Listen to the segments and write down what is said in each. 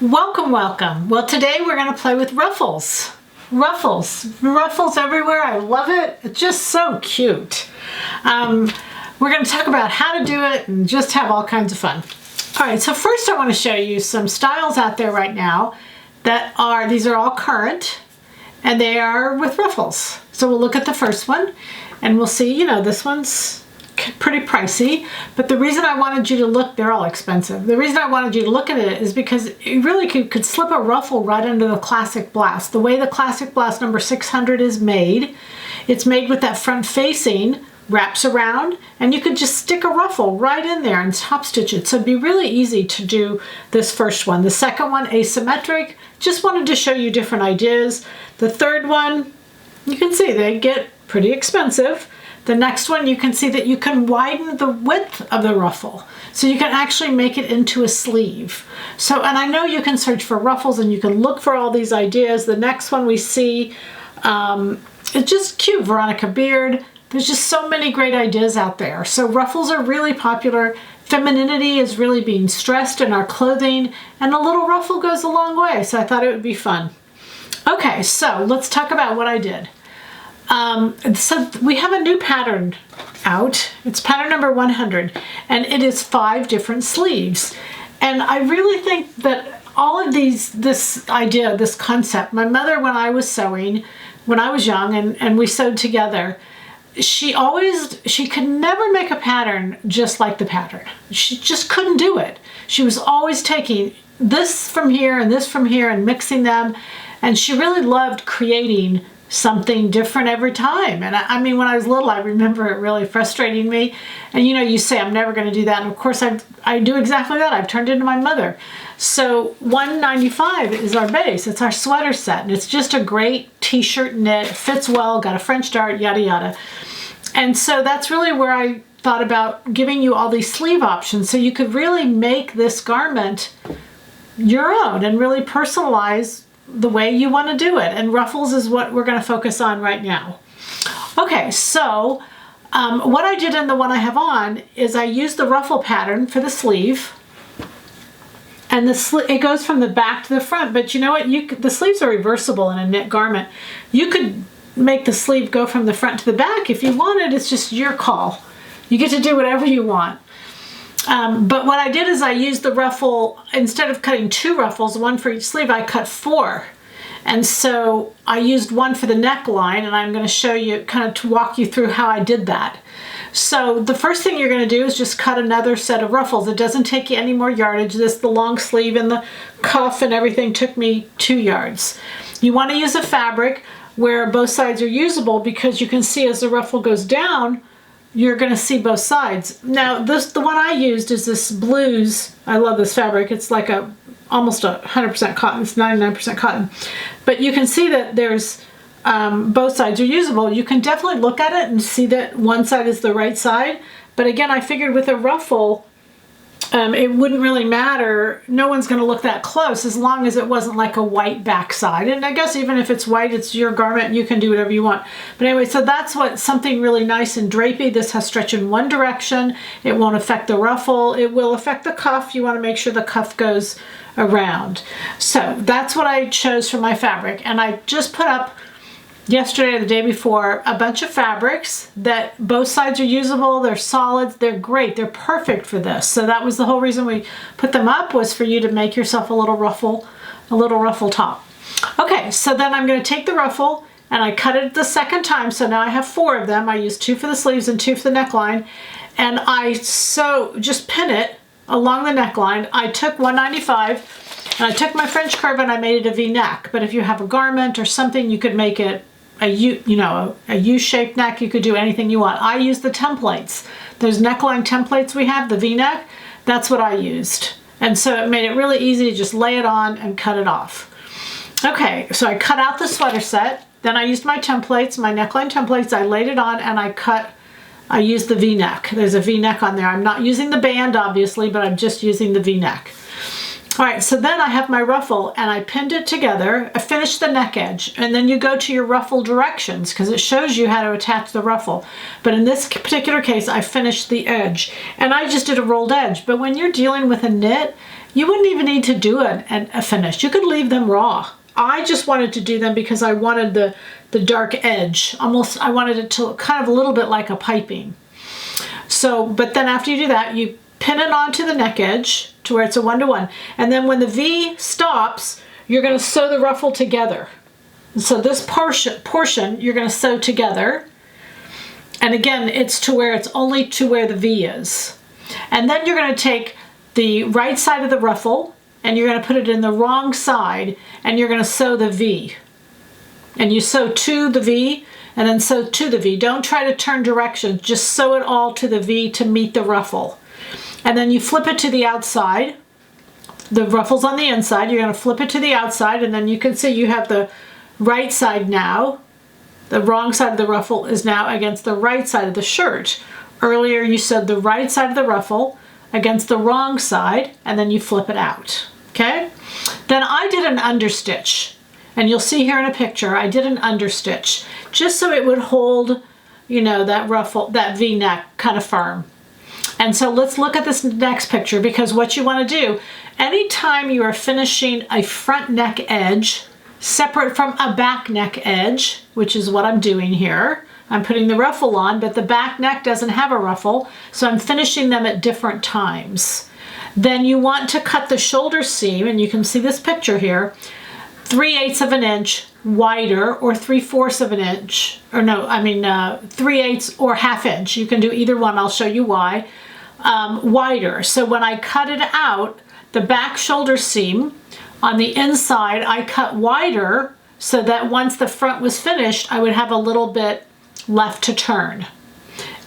Welcome, welcome. Well, today we're going to play with Ruffles. Ruffles everywhere. I love it. It's just so cute. We're going to talk about how to do it and just have all kinds of fun. All right, so first I want to show you some styles out there right now these are all current, and they are with ruffles. So we'll look at the first one, and we'll see, this one's pretty pricey, but the reason I wanted you to look, they're all expensive. The reason I wanted you to look at it is because you really could slip a ruffle right under the Classic Blast. The way the Classic Blast number 600 is made, it's made with that front facing, wraps around, and you could just stick a ruffle right in there and top stitch it. So it'd be really easy to do this first one. The second one, asymmetric, just wanted to show you different ideas. The third one, you can see they get pretty expensive. The next one, you can see that you can widen the width of the ruffle. So you can actually make it into a sleeve. So, and I know you can search for ruffles and you can look for all these ideas. The next one we see, it's just cute, Veronica Beard. There's just so many great ideas out there. So ruffles are really popular. Femininity is really being stressed in our clothing, and a little ruffle goes a long way. So I thought it would be fun. Okay, so let's talk about what I did. So we have a new pattern out. It's pattern number 100, and it is 5 different sleeves. And I really think that all of this idea, this concept, my mother, when I was sewing, when I was young and we sewed together, she could never make a pattern just like the pattern. She just couldn't do it. She was always taking this from here and this from here and mixing them. And she really loved creating something different every time. And I mean, when I was little, I remember it really frustrating me. And you say, I'm never going to do that. And of course, I do exactly that. I've turned into my mother. So $195 is our base. It's our sweater set. And it's just a great t-shirt knit, fits well, got a French dart, yada, yada. And so that's really where I thought about giving you all these sleeve options so you could really make this garment your own and really personalize the way you want to do it. And ruffles is what we're going to focus on right now. Okay, so what I did in the one I have on is I used the ruffle pattern for the sleeve, and it goes from the back to the front. But you know what? The sleeves are reversible in a knit garment. You could make the sleeve go from the front to the back if you wanted. It's just your call. You get to do whatever you want. But what I did is I used the ruffle, instead of cutting 2 ruffles, one for each sleeve, I cut 4. And so I used one for the neckline, and I'm going to show you, kind of to walk you through how I did that. So the first thing you're going to do is just cut another set of ruffles. It doesn't take you any more yardage. The long sleeve and the cuff and everything took me 2 yards. You want to use a fabric where both sides are usable, because you can see as the ruffle goes down, you're going to see both sides. Now, the one I used is this blues. I love this fabric. It's like almost 100% cotton. It's 99% cotton. But you can see that there's both sides are usable. You can definitely look at it and see that one side is the right side. But again, I figured with a ruffle, it wouldn't really matter. No one's going to look that close as long as it wasn't like a white backside. And I guess even if it's white, it's your garment and you can do whatever you want. But anyway, so that's something really nice and drapey. This has stretch in one direction. It won't affect the ruffle. It will affect the cuff. You want to make sure the cuff goes around. So that's what I chose for my fabric. And I just put up yesterday or the day before a bunch of fabrics that both sides are usable. They're solids. They're great. They're perfect for this. So that was the whole reason we put them up, was for you to make yourself a little ruffle top. Okay, so then I'm going to take the ruffle and I cut it the second time. So now I have 4 of them. I used 2 for the sleeves and 2 for the neckline. And I just pin it along the neckline. I took $195 and I took my French curve and I made it a V-neck. But if you have a garment or something, you could make it a U-shaped neck. You could do anything you want. I use the templates. Those neckline templates we have, the V-neck, that's what I used. And so it made it really easy to just lay it on and cut it off. Okay, so I cut out the sweater set. Then I used my templates, my neckline templates. I laid it on and I used the V-neck. There's a V-neck on there. I'm not using the band, obviously, but I'm just using the V-neck. All right, so then I have my ruffle and I pinned it together. I finished the neck edge, and then you go to your ruffle directions because it shows you how to attach the ruffle. But in this particular case, I finished the edge and I just did a rolled edge. But when you're dealing with a knit, You wouldn't even need to do a finish. You could leave them raw. I just wanted to do them because I wanted the dark edge. Almost, I wanted it to look kind of a little bit like a piping. So, but then after you do that, you pin it onto the neck edge to where it's a 1-to-1. And then when the V stops, you're going to sew the ruffle together. So this portion you're going to sew together. And again, it's to where it's only to where the V is. And then you're going to take the right side of the ruffle and you're going to put it in the wrong side and you're going to sew the V. And you sew to the V and then sew to the V. Don't try to turn directions, just sew it all to the V to meet the ruffle. And then you flip it to the outside. The ruffle's on the inside. You're going to flip it to the outside and then you can see you have the right side now. The wrong side of the ruffle is now against the right side of the shirt. Earlier you sewed the right side of the ruffle against the wrong side and then you flip it out. Okay? Then I did an understitch. And you'll see here in a picture, I did an understitch just so it would hold, you know, that ruffle, that V-neck kind of firm. And so let's look at this next picture because what you want to do, anytime you are finishing a front neck edge separate from a back neck edge, which is what I'm doing here, I'm putting the ruffle on, but the back neck doesn't have a ruffle, so I'm finishing them at different times. Then you want to cut the shoulder seam, and you can see this picture here, 3/8 of an inch wider or 3/4 of an inch, or no, I mean 3/8 or 1/2 inch. You can do either one, I'll show you why. Wider. So when I cut it out, the back shoulder seam on the inside, I cut wider so that once the front was finished, I would have a little bit left to turn.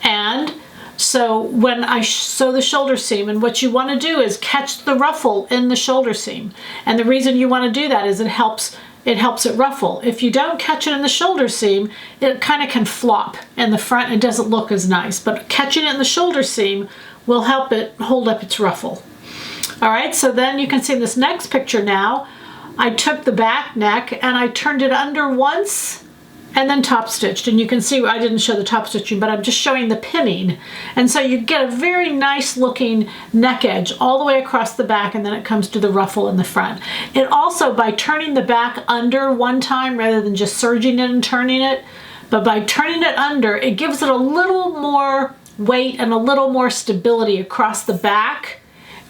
And so when I sew the shoulder seam, and what you want to do is catch the ruffle in the shoulder seam. And the reason you want to do that is it helps it ruffle. If you don't catch it in the shoulder seam, it kind of can flop in the front. It doesn't look as nice, but catching it in the shoulder seam will help it hold up its ruffle. All right, so then you can see in this next picture now, I took the back neck and I turned it under once and then top stitched. And you can see I didn't show the top stitching, but I'm just showing the pinning. And so you get a very nice looking neck edge all the way across the back, and then it comes to the ruffle in the front. It also, by turning the back under one time rather than just serging it and turning it, but by turning it under, it gives it a little more weight and a little more stability across the back.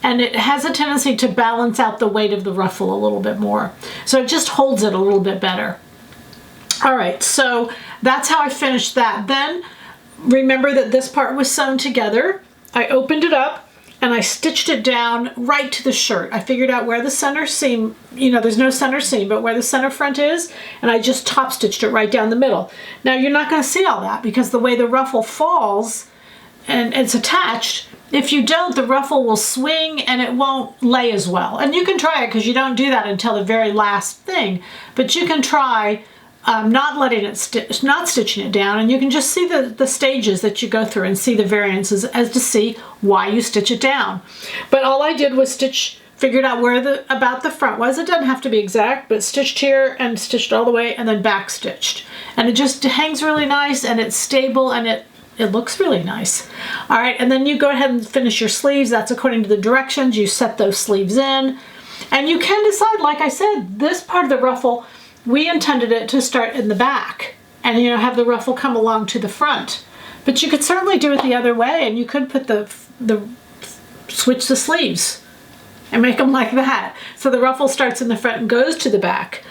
And it has a tendency to balance out the weight of the ruffle a little bit more. So it just holds it a little bit better. All right, so that's how I finished that. Then remember that this part was sewn together. I opened it up and I stitched it down right to the shirt. I figured out where the center seam, you know, there's no center seam, but where the center front is, and I just top stitched it right down the middle. Now you're not going to see all that because the way the ruffle falls and it's attached, if you don't, the ruffle will swing and it won't lay as well. And you can try it because you don't do that until the very last thing, but you can try not letting it not stitching it down, and you can just see the stages that you go through and see the variances as to see why you stitch it down. But all I did was figured out where about the front was. It doesn't have to be exact, but stitched here and stitched all the way and then back stitched. And it just hangs really nice and it's stable and it looks really nice. All right, and then you go ahead and finish your sleeves. That's according to the directions. You set those sleeves in. And you can decide, like I said, this part of the ruffle, we intended it to start in the back and, you know, have the ruffle come along to the front. But you could certainly do it the other way, and you could put switch the sleeves and make them like that. So the ruffle starts in the front and goes to the back.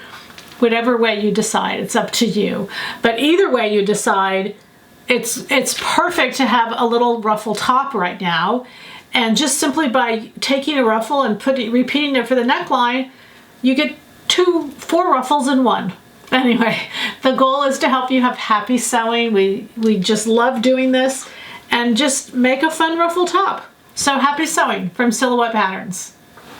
Whatever way you decide, it's up to you. But either way you decide, it's perfect to have a little ruffle top right now. And just simply by taking a ruffle and repeating it for the neckline, you get 4 ruffles in one. Anyway, the goal is to help you have happy sewing. We just love doing this and just make a fun ruffle top. So happy sewing from Silhouette Patterns.